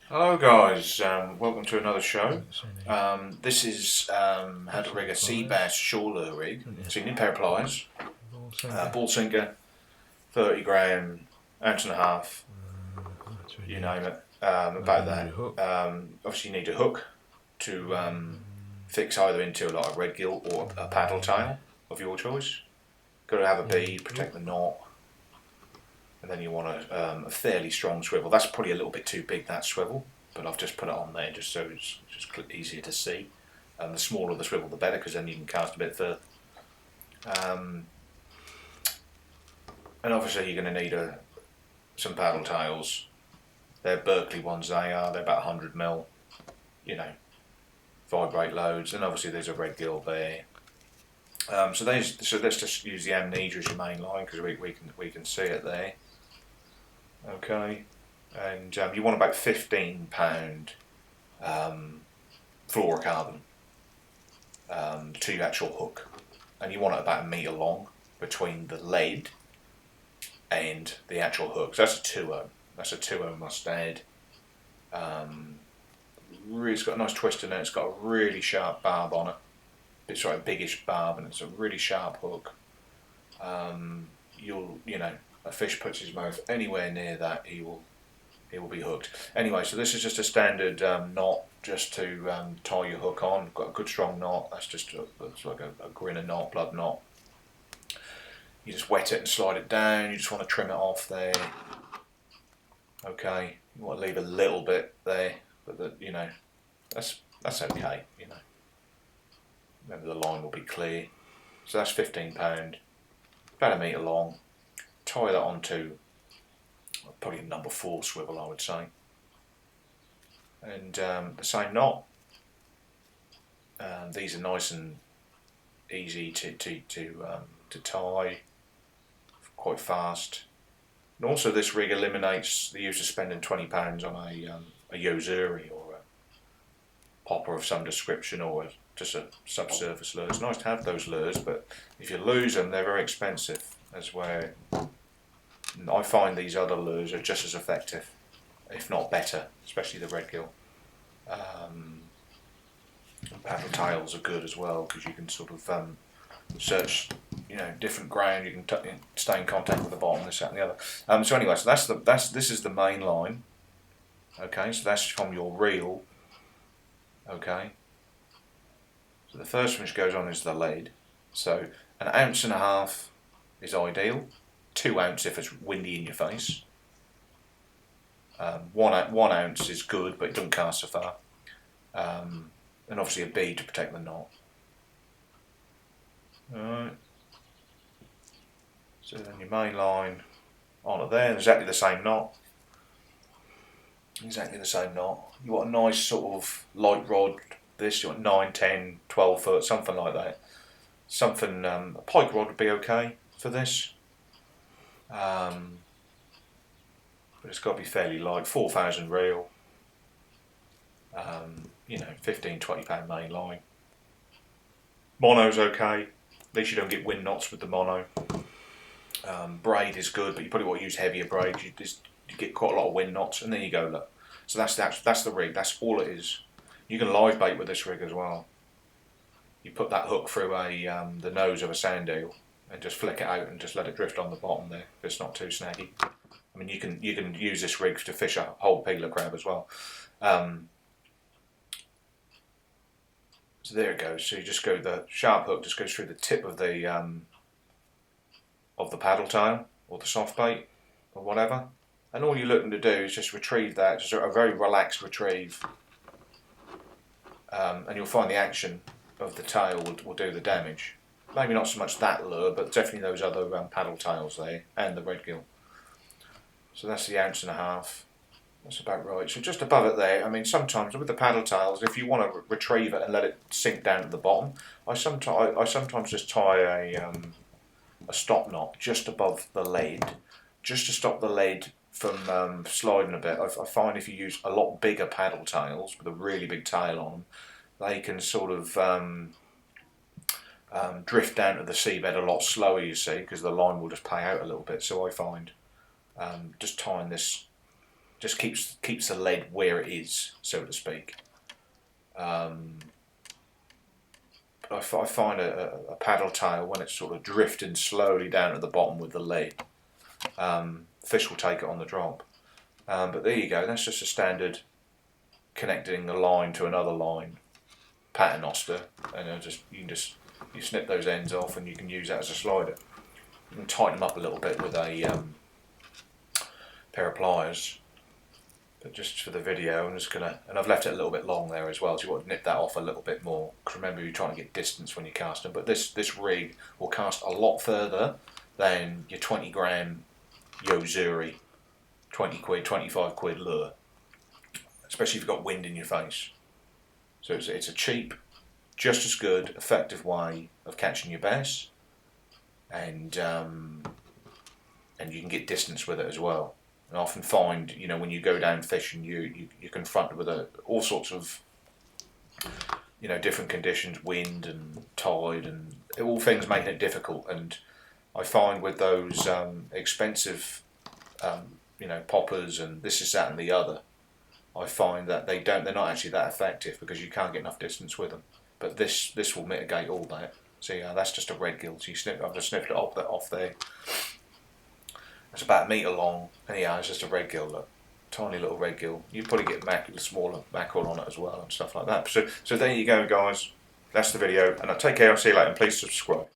Hello guys, welcome to another show. This is how to rig a sea bass shore lure rig. So you need a pair of pliers, ball sinker, 30 gram, ounce and a half, you name it, about that. Obviously you need a hook to fix either into like a red gill or a paddle tail of your choice. Got to have a bead, protect the knot, and then you want a fairly strong swivel. That's probably a little bit too big, that swivel, but I've just put it on there just so it's just easier to see. The smaller the swivel the better, because then you can cast a bit further. And obviously you're going to need some paddle tails. They're Berkeley ones, they're about 100mm, you know, vibrate loads, and obviously there's a red gill there. So let's just use the amnesia as your main line, because we can see it there. Okay, and you want about £15 fluorocarbon to your actual hook, and you want it about 1 metre long between the lead and the actual hook. So that's a 2-0. That's a 2-0 mustard. It's got a nice twist in it. It's got a really sharp barb on it. It's a biggish barb, and it's a really sharp hook. A fish puts his mouth anywhere near that, he will be hooked. Anyway, so this is just a standard knot just to tie your hook on. Got a good strong knot. That's just looks like a grinner knot, blood knot. You just wet it and slide it down. You just want to trim it off there. Okay, you want to leave a little bit there, but that's okay. Remember the line will be clear. So that's £15, about 1 metre long. Tie that onto probably a number 4 swivel, I would say, and the same knot. These are nice and easy to tie, quite fast. And also this rig eliminates the use of spending £20 on a Yozuri or a popper of some description, or just a subsurface lure. It's nice to have those lures, but if you lose them, they're very expensive. That's where I find these other lures are just as effective, if not better, especially the red gill. Paddle tails are good as well, because you can sort of search, different ground. You can stay in contact with the bottom, this, that, and the other. So anyway, so this is the main line. Okay, so that's from your reel. Okay, so the first one which goes on is the lead. So 1.5 ounces is ideal. 2 ounces if it's windy in your face. 1 ounce is good, but it doesn't cast so far. And obviously a bead to protect the knot. Alright. So then your main line onto there, exactly the same knot. Exactly the same knot. You want a nice sort of light rod. This, you want 9, 10, 12 foot, something like that. Something, a pike rod would be okay for this. But it's got to be fairly light, 4,000 reel. 15, £20 main line. Mono's okay. At least you don't get wind knots with the mono. Braid is good, but you probably want to use heavier braid. You get quite a lot of wind knots, and there you go. Look, so that's the rig. That's all it is. You can live bait with this rig as well. You put that hook through the nose of a sand eel and just flick it out and just let it drift on the bottom there. If it's not too snaggy. I mean, you can use this rig to fish a whole peeler crab as well. So there it goes. So you just go, the sharp hook just goes through the tip of the paddle tail or the soft bait or whatever, and all you're looking to do is just retrieve that, just a very relaxed retrieve, and you'll find the action of the tail will do the damage. Maybe not so much that lure, but definitely those other paddle tails there and the red gill. So that's the 1.5 ounces. That's about right. So just above it there, I mean, sometimes with the paddle tails, if you want to retrieve it and let it sink down to the bottom, I sometimes just tie a stop knot just above the lead, just to stop the lead from sliding a bit. I find if you use a lot bigger paddle tails with a really big tail on them, they can sort of drift down to the seabed a lot slower, you see, because the line will just pay out a little bit. So I find just tying this just keeps the lead where it is, so to speak. I find a paddle tail, when it's sort of drifting slowly down to the bottom with the lead, fish will take it on the drop. But there you go, that's just a standard connecting a line to another line paternoster, and you snip those ends off and you can use that as a slider. You can tighten them up a little bit with a pair of pliers. But just for the video, I'm just gonna, and I've left it a little bit long there as well, so you want to nip that off a little bit more, because remember, you're trying to get distance when you cast them. But this rig will cast a lot further than your 20 gram Yozuri 20 quid, 25 quid lure, especially if you've got wind in your face. So it's a cheap, just as good, effective way of catching your bass, and you can get distance with it as well. And I often find, when you go down fishing, you're confronted with all sorts of, different conditions, wind and tide, and all things making it difficult. And I find with those expensive, poppers and this is that and the other, I find that they're not actually that effective because you can't get enough distance with them. But this will mitigate all that. See, that's just a red gill. So I've just snipped it off there. It's about 1 metre long. Anyhow, it's just a red gill, look. Tiny little red gill. You probably get smaller mackerel on it as well and stuff like that. So there you go, guys. That's the video. And take care. I'll see you later. And please subscribe.